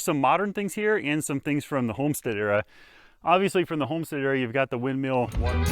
Some modern things here and some things from the homestead era. Obviously from the homestead era, you've got the windmill water.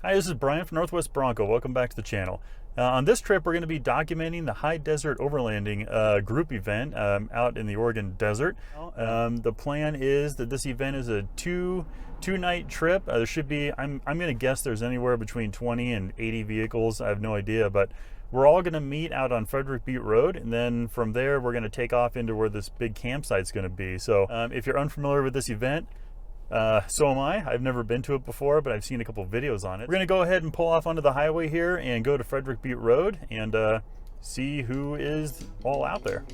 Hi, this is Brian from Northwest Bronco. Welcome back to the channel. On this trip, we're going to be documenting the high desert overlanding group event out in the Oregon desert. The plan is that this event is a two-night trip. There should be, I'm going to guess there's anywhere between 20 and 80 vehicles. I have no idea, but we're all going to meet out on Frederick Butte Road, and then from there, we're going to take off into where this big campsite's going to be. So if you're unfamiliar with this event, so am I. I've never been to it before, but I've seen a couple videos on it. We're going to go ahead and pull off onto the highway here and go to Frederick Butte Road and see who is all out there.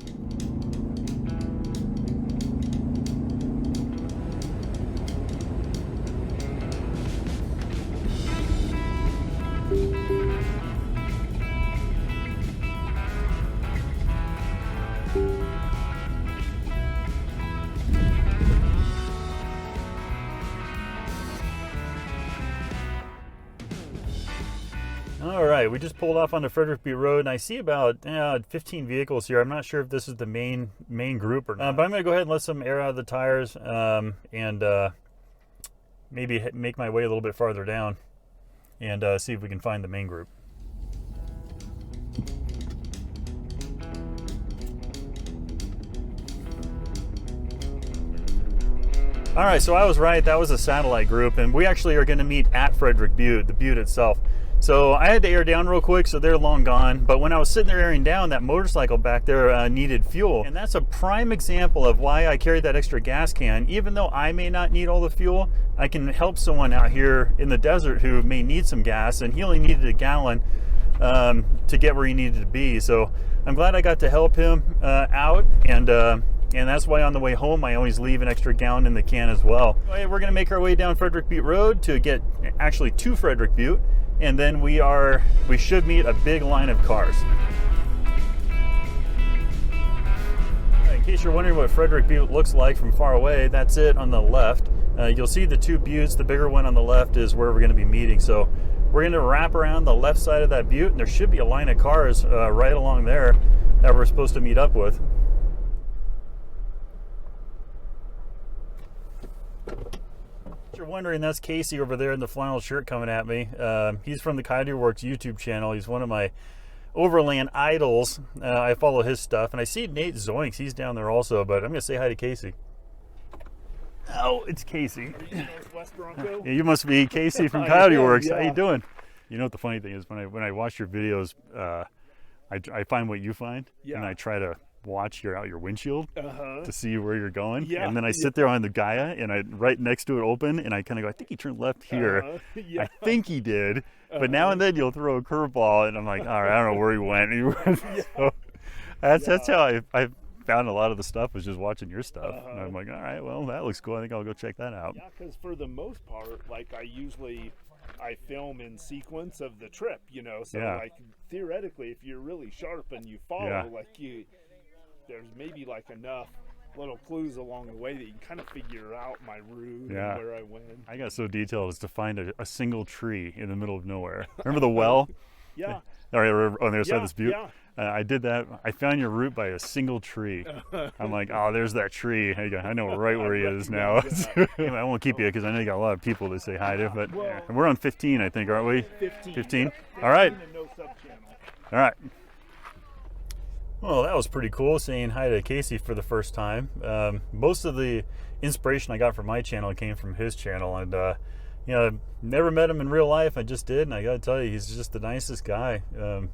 All right, we just pulled off onto Frederick Butte Road, and I see about 15 vehicles here. I'm not sure if this is the main group or not, but I'm going to go ahead and let some air out of the tires and maybe make my way a little bit farther down and see if we can find the main group. All right, so I was right. That was a satellite group, and we actually are going to meet at Frederick Butte, the butte itself. So I had to air down real quick, so they're long gone. But when I was sitting there airing down, that motorcycle back there needed fuel. And that's a prime example of why I carried that extra gas can. Even though I may not need all the fuel, I can help someone out here in the desert who may need some gas, and he only needed a gallon to get where he needed to be. So I'm glad I got to help him out, and that's why on the way home I always leave an extra gallon in the can as well. Anyway, we're going to make our way down Frederick Butte Road to get actually to Frederick Butte, and then we should meet a big line of cars. In case you're wondering what Frederick Butte looks like from far away, that's it on the left. You'll see the two buttes. The bigger one on the left is where we're going to be meeting. So we're going to wrap around the left side of that butte, and there should be a line of cars right along there that we're supposed to meet up with. If you're wondering, that's Casey over there in the flannel shirt coming at me. He's from the Coyote Works YouTube channel. He's one of my Overland idols. I follow his stuff, and I see Nate Zoinks. He's down there also, but I'm going to say hi to Casey. Oh, it's Casey. Are you Northwest Bronco? Yeah, you must be Casey from Coyote Works. Yeah. How you doing? You know what the funny thing is, when I watch your videos, I find what you find, and I try to watch out your windshield to see where you're going, and then I sit there on the Gaia and I right next to it open, and I kind of go, I think he turned left here. I think he did, but now and then you'll throw a curveball, and I'm like, all right, I don't know where he went. So that's how I found a lot of the stuff, was just watching your stuff, and I'm like, all right, well, that looks cool. I think I'll go check that out. Yeah, because for the most part, like I film in sequence of the trip, you know, so like theoretically, if you're really sharp and you follow, there's maybe like enough little clues along the way that you can kind of figure out my route and where I went. I got so detailed as to find a single tree in the middle of nowhere. Remember the well? Yeah. All right, on the other side of this butte? Yeah. I did that. I found your route by a single tree. I'm like, oh, there's that tree. I know right where he is now. I won't keep you because I know you got a lot of people to say hi to, but we're on 15, I think, aren't we? 15. All right. All right. Well, that was pretty cool, saying hi to Casey for the first time. Most of the inspiration I got from my channel came from his channel, and you know, never met him in real life. I just did, and I gotta tell you, he's just the nicest guy.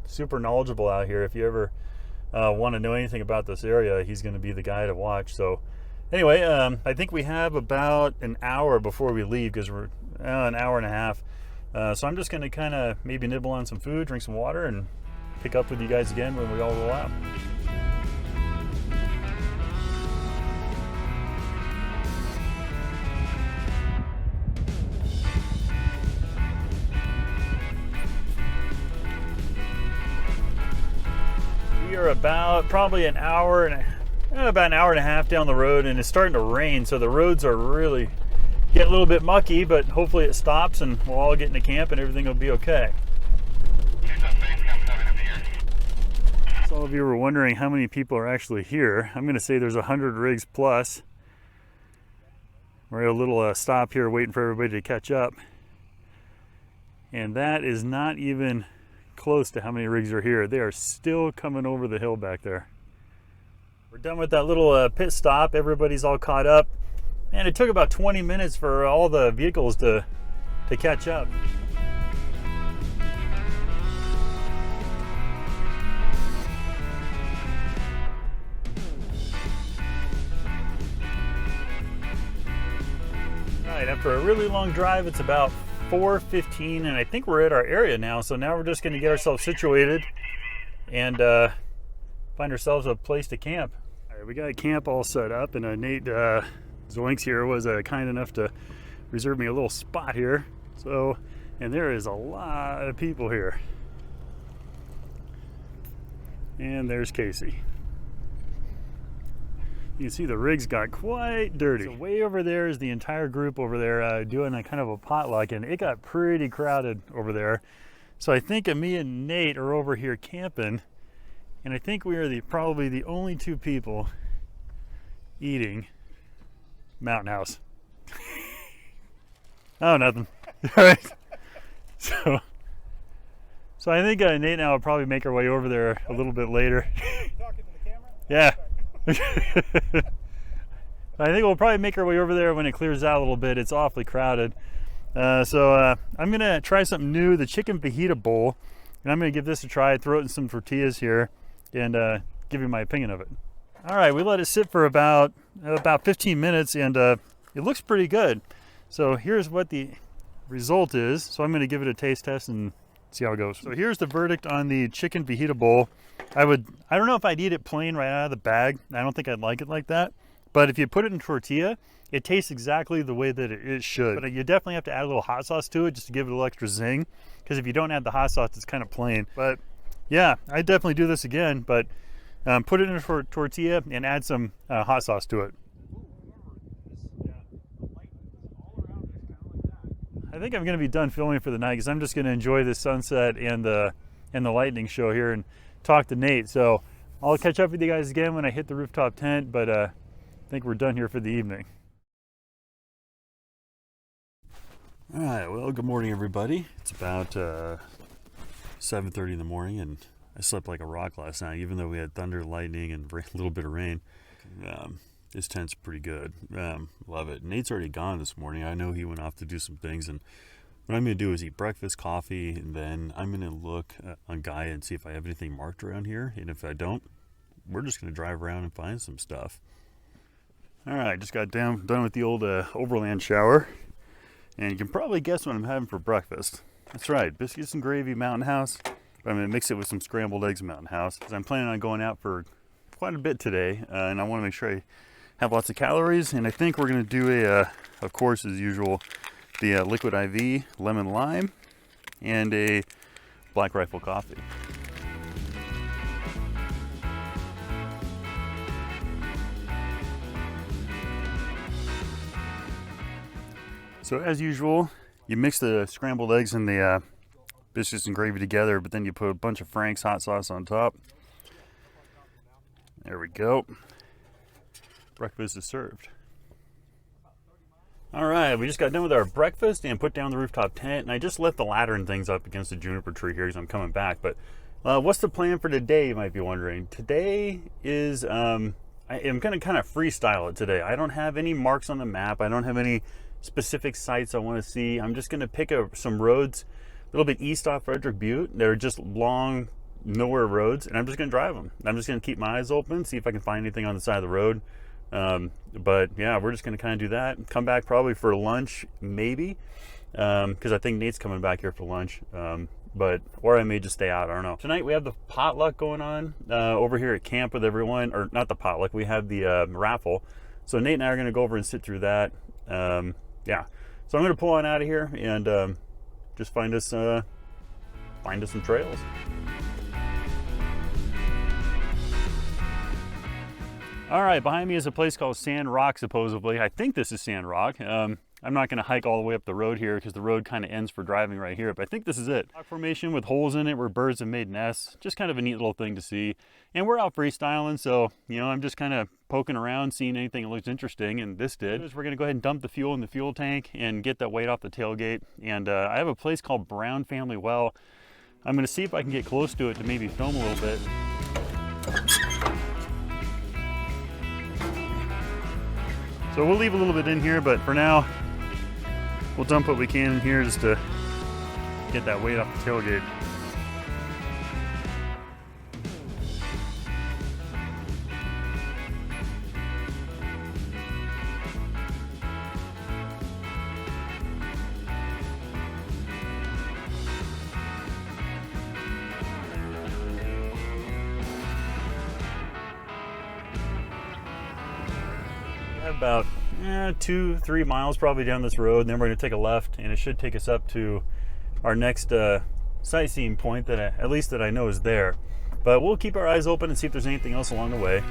Super knowledgeable out here. If you ever want to know anything about this area, he's going to be the guy to watch. So anyway, I think we have about an hour before we leave, because we're an hour and a half. So I'm just going to kind of maybe nibble on some food, drink some water, and pick up with you guys again when we all roll out. are about probably about an hour and a half down the road, and it's starting to rain, so the roads are really getting a little bit mucky, but hopefully it stops and we'll all get into camp and everything will be okay. So all of you were wondering how many people are actually here. I'm going to say there's 100 rigs plus. We're at a little stop here waiting for everybody to catch up. And that is not even close to how many rigs are here. They are still coming over the hill back there. We're done with that little pit stop. Everybody's all caught up. Man, it took about 20 minutes for all the vehicles to catch up. Right, after a really long drive, it's about 4:15, and I think we're at our area now. So now we're just going to get ourselves situated and find ourselves a place to camp. All right, we got a camp all set up, and Nate Zoinks here was kind enough to reserve me a little spot here. So, and there is a lot of people here. And there's Casey. You can see the rigs got quite dirty. So way over there is the entire group over there doing a kind of a potluck, and it got pretty crowded over there. So I think me and Nate are over here camping, and I think we are probably the only two people eating Mountain House. Oh, nothing. All right. So I think Nate and I will probably make our way over there a little bit later. Talking to the camera? Yeah. I think we'll probably make our way over there when it clears out a little bit. It's awfully crowded. So I'm gonna try something new, the chicken fajita bowl, and I'm gonna give this a try, throw it in some tortillas here, and give you my opinion of it. All right, we let it sit for about 15 minutes, and it looks pretty good. So here's what the result is. So I'm gonna give it a taste test and see how it goes. So here's the verdict on the chicken fajita bowl. I don't know if I'd eat it plain right out of the bag. I don't think I'd like it like that. But if you put it in tortilla, it tastes exactly the way that it should. But you definitely have to add a little hot sauce to it just to give it a little extra zing. Because if you don't add the hot sauce, it's kind of plain. But yeah, I'd definitely do this again. But put it in a tortilla and add some hot sauce to it. I think I'm going to be done filming for the night because I'm just going to enjoy the sunset and the lightning show here and talk to Nate. So I'll catch up with you guys again when I hit the rooftop tent, but I think we're done here for the evening. All right, well, good morning, everybody. It's about 7:30 in the morning, and I slept like a rock last night, even though we had thunder, lightning, and a little bit of rain. This tent's pretty good. Love it. Nate's already gone this morning. I know he went off to do some things, and what I'm going to do is eat breakfast, coffee, and then I'm going to look on Gaia and see if I have anything marked around here. And if I don't, we're just going to drive around and find some stuff. All right, just got done with the old Overland shower. And you can probably guess what I'm having for breakfast. That's right, biscuits and gravy, Mountain House. But I'm going to mix it with some scrambled eggs, Mountain House, because I'm planning on going out for quite a bit today. And I want to make sure I have lots of calories. And I think we're going to do of course, as usual, the liquid IV lemon lime and a Black Rifle coffee. So as usual, you mix the scrambled eggs and the biscuits and gravy together, but then you put a bunch of Frank's hot sauce on top. There we go. Breakfast is served. All right, we just got done with our breakfast and put down the rooftop tent, and I just left the ladder and things up against the juniper tree here as I'm coming back. But what's the plan for today, you might be wondering? Today is, I am going to kind of freestyle it today. I don't have any marks on the map. I don't have any specific sites I want to see. I'm just going to pick some roads a little bit east off Frederick Butte. They're just long, nowhere roads, and I'm just going to drive them. I'm just going to keep my eyes open, see if I can find anything on the side of the road. But yeah, we're just going to kind of do that. Come back probably for lunch, maybe, because I think Nate's coming back here for lunch. Or I may just stay out. I don't know. Tonight we have the potluck going on over here at camp with everyone, or not the potluck. We have the raffle. So Nate and I are going to go over and sit through that. Yeah. So I'm going to pull on out of here and just find us some trails. All right, behind me is a place called Sand Rock, supposedly. I think this is Sand Rock. I'm not gonna hike all the way up the road here because the road kind of ends for driving right here, but I think this is it. Rock formation with holes in it where birds have made nests. Just kind of a neat little thing to see. And we're out freestyling, so, you know, I'm just kind of poking around, seeing anything that looks interesting, and this did. We're gonna go ahead and dump the fuel in the fuel tank and get that weight off the tailgate. And I have a place called Brown Family Well. I'm gonna see if I can get close to it to maybe film a little bit. So we'll leave a little bit in here, but for now, we'll dump what we can in here just to get that weight off the tailgate. About 2-3 miles probably down this road, and then we're going to take a left, and it should take us up to our next sightseeing point that at least that I know is there. But we'll keep our eyes open and see if there's anything else along the way.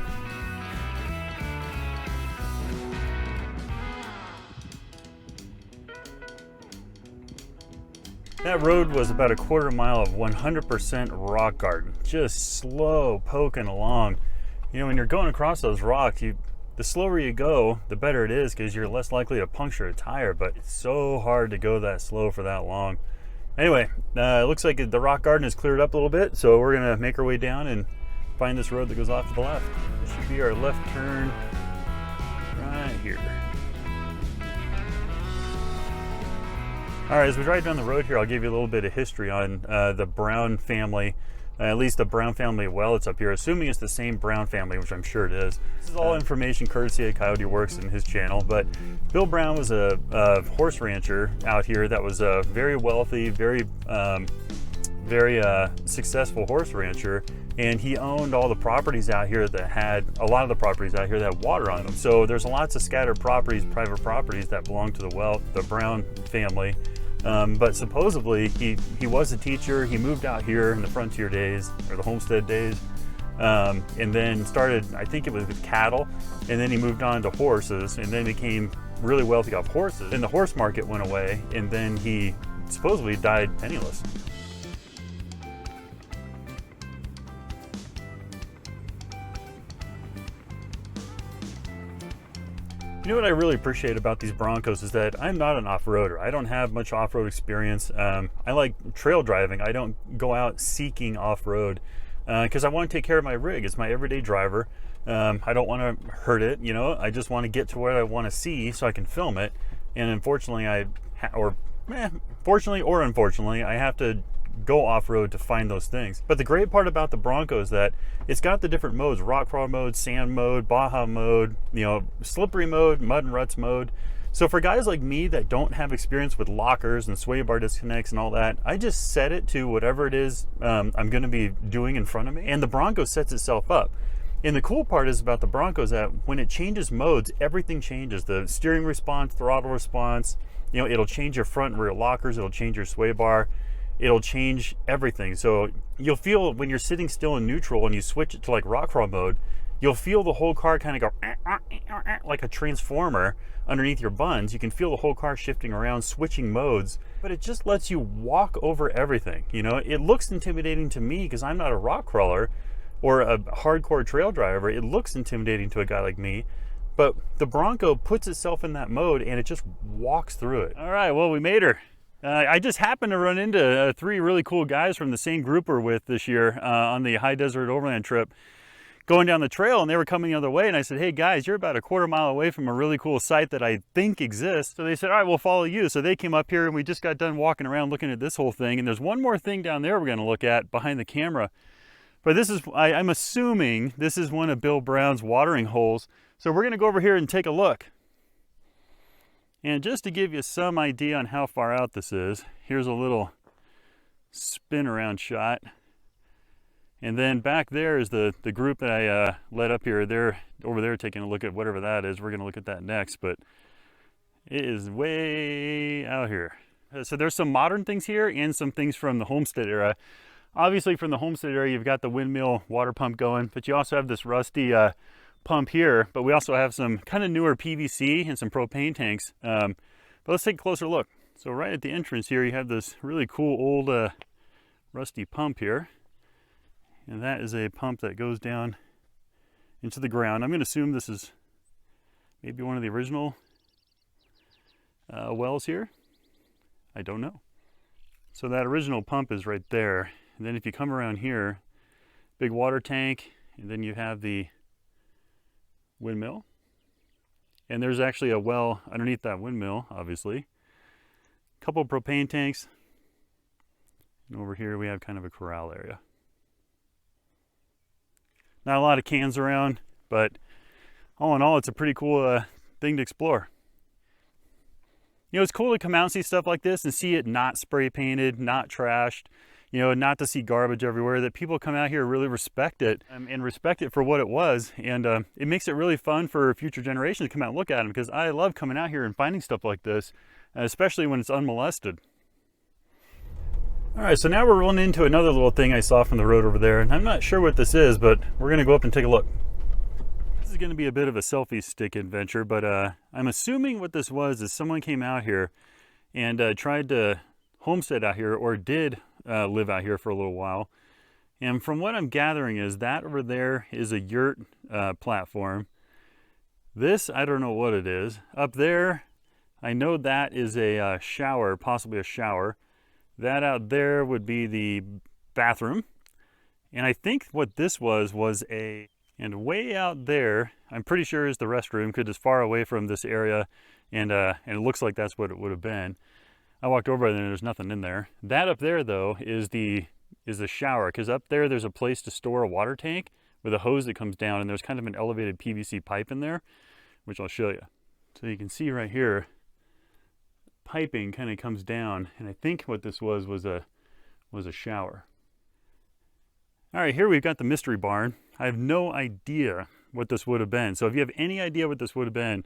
That road was about a quarter mile of 100% rock garden, just slow poking along. You know, when you're going across those rocks, the slower you go, the better it is because you're less likely to puncture a tire, but it's so hard to go that slow for that long. Anyway, it looks like the rock garden is cleared up a little bit, so we're gonna make our way down and find this road that goes off to the left. This should be our left turn right here. All right, as we drive down the road here, I'll give you a little bit of history on the Brown family. At least the Brown family well, it's up here, assuming it's the same Brown family, which I'm sure it is. This is all information courtesy of Coyote Works and his channel, but Bill Brown was a horse rancher out here that was a very wealthy, very successful horse rancher, and he owned all the properties out here that had, a lot of the properties out here that had water on them. So there's lots of scattered properties, private properties that belong to the Brown family. But supposedly he was a teacher. He moved out here in the frontier days, or the homestead days, and then started, I think it was with cattle, and then he moved on to horses, and then became really wealthy off horses. And the horse market went away, and then he supposedly died penniless. You know what I really appreciate about these Broncos is that I'm not an off-roader. I don't have much off-road experience. I like trail driving. I don't go out seeking off-road because I want to take care of my rig. It's my everyday driver. I don't want to hurt it, you know. I just want to get to where I want to see so I can film it. And unfortunately, fortunately or unfortunately, I have to go off-road to find those things. But the great part about the Bronco is that it's got the different modes: rock crawl mode, sand mode, Baja mode, you know, slippery mode, mud and ruts mode. So for guys like me that don't have experience with lockers and sway bar disconnects and all that, I just set it to whatever it is I'm going to be doing in front of me, and the Bronco sets itself up. And the cool part is about the Bronco is that when it changes modes, everything changes. The steering response, throttle response, you know, it'll change your front and rear lockers, it'll change your sway bar, it'll change everything. So you'll feel when you're sitting still in neutral and you switch it to like rock crawl mode, you'll feel the whole car kind of go like a transformer underneath your buns. You can feel the whole car shifting around, switching modes, but it just lets you walk over everything. You know, it looks intimidating to me because I'm not a rock crawler or a hardcore trail driver. It looks intimidating to a guy like me, but the Bronco puts itself in that mode and it just walks through it. All right, well, we made her. I just happened to run into 3 really cool guys from the same group we're with this year on the high desert overland trip, going down the trail, and they were coming the other way, and I said, hey guys, you're about a quarter mile away from a really cool site that I think exists. So they said, all right, we'll follow you. So they came up here, and we just got done walking around looking at this whole thing, and there's one more thing down there we're going to look at behind the camera. But this is, I'm assuming this is one of Bill Brown's watering holes. So we're going to go over here and take a look. And just to give you some idea on how far out this is, here's a little spin around shot. And then back there is the group that I led up here. They're over there taking a look at whatever that is. We're going to look at that next, but it is way out here. So there's some modern things here and some things from the homestead era. Obviously from the homestead era, you've got the windmill water pump going, but you also have this rusty pump here, but we also have some kind of newer PVC and some propane tanks. But let's take a closer look. So right at the entrance here, you have this really cool old rusty pump here. And that is a pump that goes down into the ground. I'm going to assume this is maybe one of the original wells here. I don't know. So that original pump is right there. And then if you come around here, big water tank, and then you have the windmill. And there's actually a well underneath that windmill, obviously. A couple of propane tanks. And over here we have kind of a corral area. Not a lot of cans around, but all in all, it's a pretty cool thing to explore. You know, it's cool to come out and see stuff like this and see it not spray painted, not trashed, you know, not to see garbage everywhere, that people come out here really respect it and respect it for what it was. And it makes it really fun for future generations to come out and look at them, because I love coming out here and finding stuff like this, especially when it's unmolested. All right, so now we're rolling into another little thing I saw from the road over there, and I'm not sure what this is, but we're gonna go up and take a look. This is gonna be a bit of a selfie stick adventure, but I'm assuming what this was is someone came out here and tried to homestead out here, or did live out here for a little while. And from what I'm gathering is that over there is a yurt platform. This, I don't know what it is. Up there, I know that is a shower, possibly a shower. That out there would be the bathroom. And I think what this was a, and way out there, I'm pretty sure is the restroom, because it's far away from this area, and it looks like that's what it would have been. I walked over there and there's nothing in there. That up there though is the shower, because up there there's a place to store a water tank with a hose that comes down, and there's kind of an elevated PVC pipe in there, which I'll show you. So you can see right here, piping kind of comes down, and I think what this was a shower. All right, here we've got the mystery barn. I have no idea what this would have been. So if you have any idea what this would have been,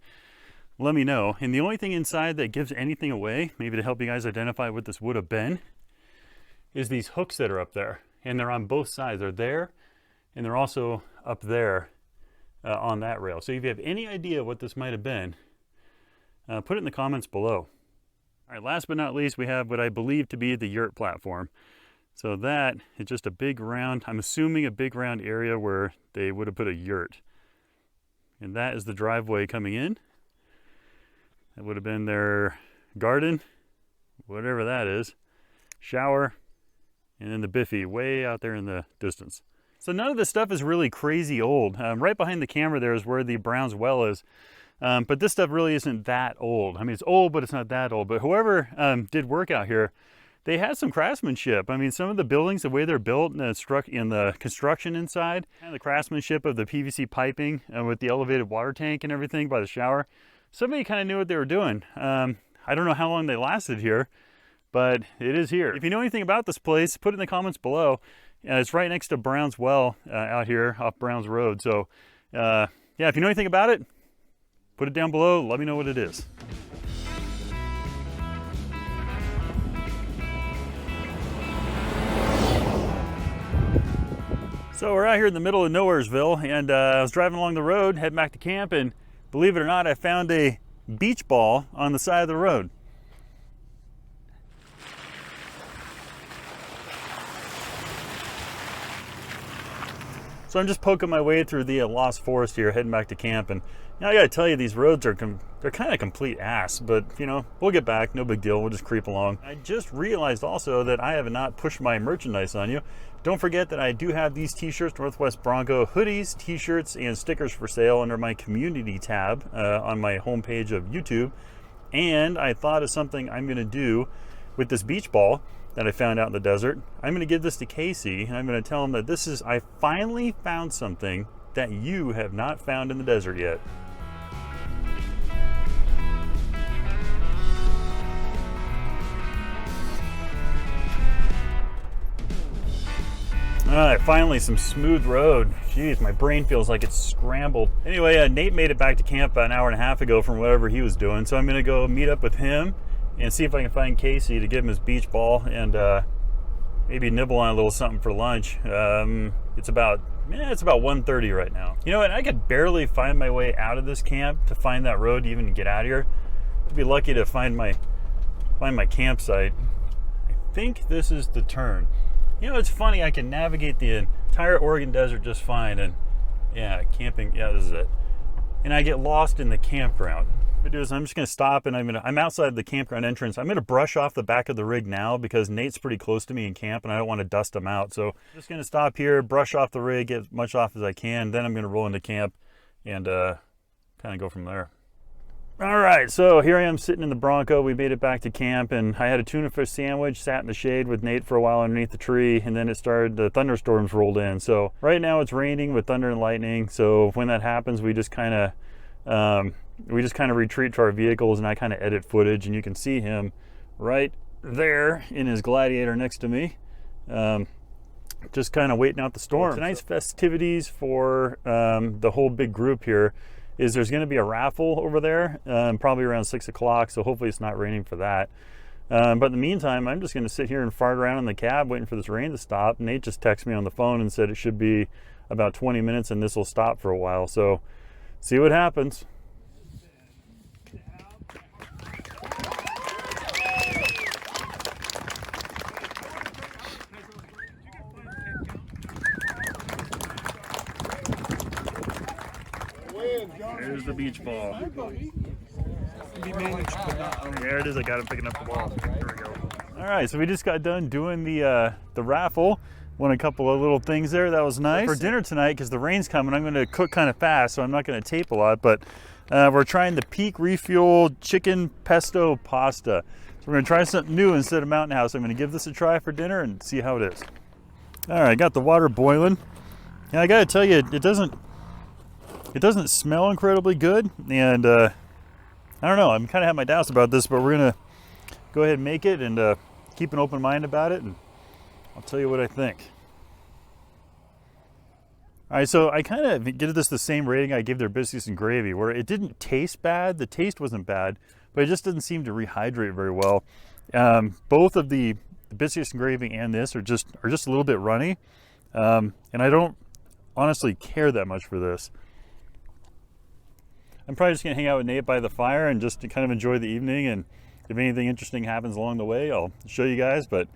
let me know. And the only thing inside that gives anything away, maybe to help you guys identify what this would have been, is these hooks that are up there. And they're on both sides. They're there, and they're also up there on that rail. So if you have any idea what this might have been, put it in the comments below. All right, last but not least, we have what I believe to be the yurt platform. So that is just a big round, I'm assuming a big round area where they would have put a yurt. And that is the driveway coming in. That would have been their garden, whatever that is, shower, and then the biffy way out there in the distance. So none of this stuff is really crazy old. Right behind the camera there is where the Brown's well is. But this stuff really isn't that old. I mean, it's old, but it's not that old. But whoever did work out here, they had some craftsmanship. I mean, some of the buildings, the way they're built and in the construction inside, and the craftsmanship of the PVC piping with the elevated water tank and everything by the shower, somebody kind of knew what they were doing. I don't know how long they lasted here, but it is here. If you know anything about this place, put it in the comments below. It's right next to Brown's well out here off Brown's Road. So yeah, if you know anything about it, put it down below, let me know what it is. So we're out here in the middle of Nowheresville, and I was driving along the road, heading back to camp, and believe it or not, I found a beach ball on the side of the road. So I'm just poking my way through the lost forest here, heading back to camp, and now I gotta tell you, these roads are they're kind of complete ass, but you know, we'll get back, no big deal, we'll just creep along. I just realized also that I have not pushed my merchandise on you. Don't forget that I do have these t-shirts, Northwest Bronco hoodies, t-shirts, and stickers for sale under my community tab on my homepage of YouTube. And I thought of something I'm gonna do with this beach ball that I found out in the desert. I'm gonna give this to Casey, and I'm gonna tell him that I finally found something that you have not found in the desert yet. All right, finally some smooth road. Jeez, my brain feels like it's scrambled. Anyway, Nate made it back to camp about an hour and a half ago from whatever he was doing, so I'm gonna go meet up with him and see if I can find Casey to give him his beach ball and maybe nibble on a little something for lunch. It's about 1:30 right now. You know what? I could barely find my way out of this camp to find that road to even get out of here. I'd be lucky to find my campsite. I think this is the turn. You know, it's funny. I can navigate the entire Oregon desert just fine, and yeah, camping. Yeah, this is it. And I get lost in the campground. What I do is I'm just going to stop, and I'm outside the campground entrance. I'm going to brush off the back of the rig now because Nate's pretty close to me in camp, and I don't want to dust him out. So I'm just going to stop here, brush off the rig, get as much off as I can. Then I'm going to roll into camp and kind of go from there. All right, so here I am sitting in the Bronco. We made it back to camp, and I had a tuna fish sandwich, sat in the shade with Nate for a while underneath the tree, and then the thunderstorms rolled in. So right now it's raining with thunder and lightning. So when that happens, we just kind of retreat to our vehicles, and I kind of edit footage, and you can see him right there in his Gladiator next to me, just kind of waiting out the storm. Tonight's festivities for the whole big group here is there's going to be a raffle over there, probably around 6 o'clock, so hopefully it's not raining for that. But in the meantime, I'm just going to sit here and fart around in the cab waiting for this rain to stop. Nate just texted me on the phone and said it should be about 20 minutes and this will stop for a while, so see what happens. There's the beach ball. There it is. I got him picking up the ball. There we go. All right, so we just got done doing the raffle. Won a couple of little things there. That was nice. For dinner tonight, because the rain's coming, I'm going to cook kind of fast, so I'm not going to tape a lot. But we're trying the Peak Refuel chicken pesto pasta. So we're going to try something new instead of Mountain House. I'm going to give this a try for dinner and see how it is. All right, got the water boiling. And I got to tell you, it doesn't smell incredibly good, and I don't know, I'm kind of have my doubts about this, but we're gonna go ahead and make it and keep an open mind about it, and I'll tell you what I think. All right, so I kind of give this the same rating I gave their biscuits and gravy, where it didn't taste bad. The taste wasn't bad, but it just doesn't seem to rehydrate very well. Both of the biscuits and gravy and this are just a little bit runny, and I don't honestly care that much for this. I'm probably just gonna hang out with Nate by the fire and just to kind of enjoy the evening, and if anything interesting happens along the way, I'll show you guys. But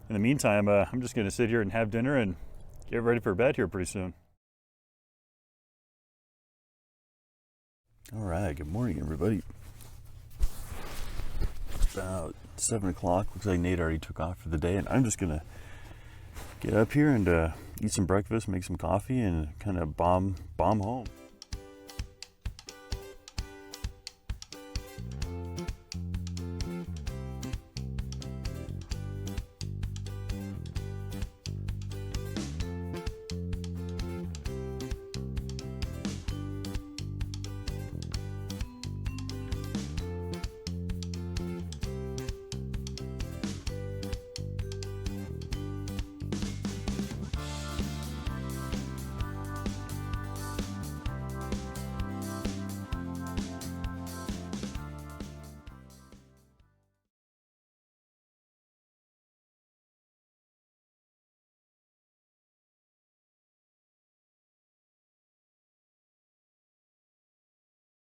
in the meantime, I'm just gonna sit here and have dinner and get ready for bed here pretty soon. All right, good morning, everybody. It's about 7 o'clock. Looks like Nate already took off for the day, and I'm just gonna get up here and eat some breakfast, make some coffee, and kind of bomb home.